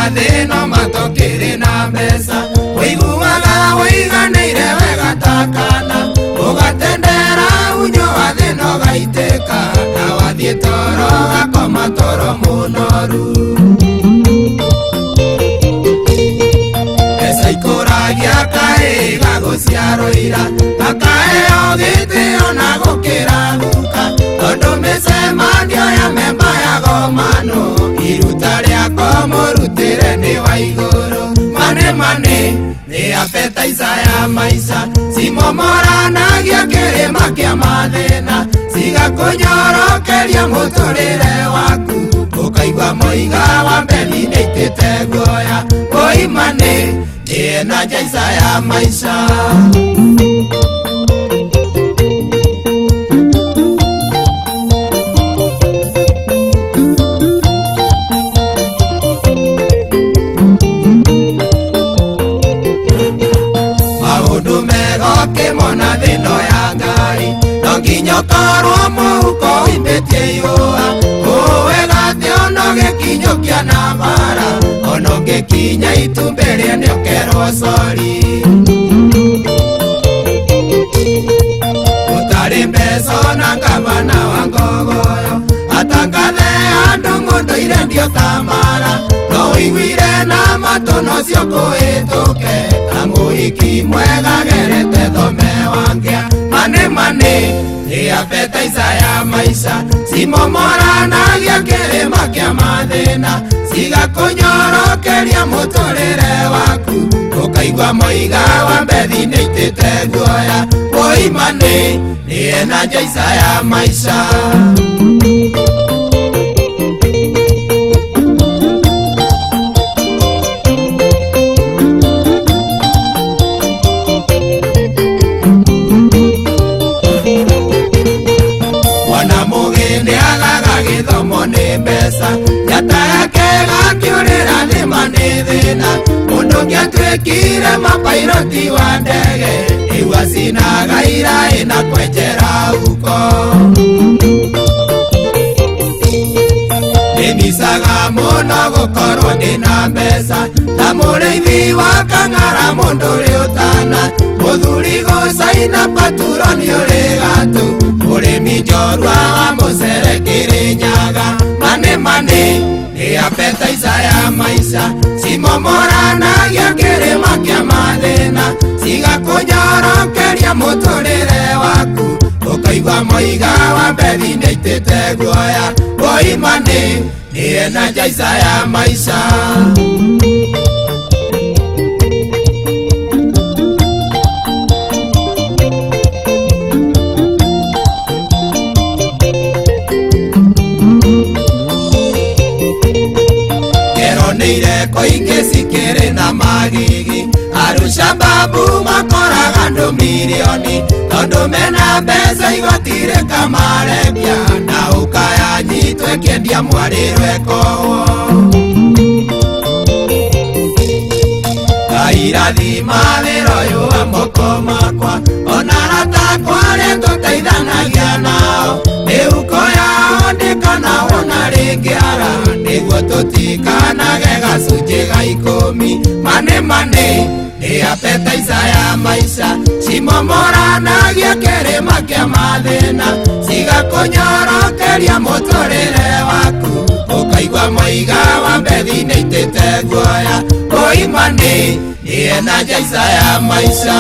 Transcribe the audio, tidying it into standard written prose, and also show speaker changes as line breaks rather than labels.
mathĩno matokĩrĩ na mbeca ũiguaga ũiganĩire wega takana ũgatendera unyo wa thĩno gaitĩka na wathiĩ toro gakoma toro mũnoru mbeca ikũragia kaĩ gagũciarwo ira gakaheo gĩtĩo na gũkĩra guka tondũ mĩcemanio ya memba ya gomano iruta rĩako mũrutĩre nĩ wa igũrũ mane nĩ apetaica ya maica cimomoranagia kĩrĩma kĩa mathĩna cigakũnyorokeria mũtũrĩre waku ũkaigua mũiga wa mbethi nĩitĩte guoya ũimane nĩ njaica ya maica mona thĩno ya Ngai no nginya ũkorwo mũhuko ũimbĩtie ihũa ũwega atĩ ona ũgĩkinyũkia na bara ona ũngĩkinya itumbĩ rĩe nĩũkerwo cori ũtarĩ mbeca ona ngavana wa Ngogoyo atangathe andũ mũndũire ndiotamara no ũiguire na matũ nocio kũhĩtũke na mũhiki mwega gerete thome wangĩa mane nĩ apetaica ya maica cimomoranagia kĩrĩma kĩa mathĩna cigakũnyorokeria mũtũrĩre waku ũkaigua mũiga wa mbethi nĩitĩte guoya ũimane nĩ njaica ya maica gĩthomo nĩ mbeca njata yake gakĩũrĩra nĩma nĩ thĩna mũndũ ngĩatuĩkire mapairoti wa ndege rĩu acinaga iraĩ na kwenjera huko nĩmicaga mũno gũkorwo ndĩna mbeca ta mũrĩithi wa kang'ara mũndũ ũrĩ ũtana mũthuri gũcaina paturo nĩ ũrĩ gatũ mũrĩmi njorua wa mũcere Kĩrĩnyaga mane nĩ apetaica ya maica cimomoranagia kĩrĩma kĩa mathĩna cigakũnyorokeria mũtũrĩre waku ũkaigua mũiga wa mbethi nĩitĩte guoya ũimane nĩ njaica ya maica ireko ingĩ cikĩrĩ na magigi Arusha babu makoraga andũ mirioni tondũ mena mbeca igoti rĩkamarebia na ũkayanyitwo ĩkĩendia mwarĩrwo ekowo irathima wĩra ũyũ wa moko makwa ona aratakwa arĩa tũteithanagia nao mĩhuko yao ndĩkanawona rĩngĩ ara nĩguo tũtikanage gacunjĩ ga 10 mane nĩ apetaica ya maica cimomoranagia kĩrĩma kĩa mathĩna cigakũnyorokeria mũtũrĩre waku ũkaigua mũiga wa mbethi nĩitĩte guoya ũimane nĩ njaica ya maica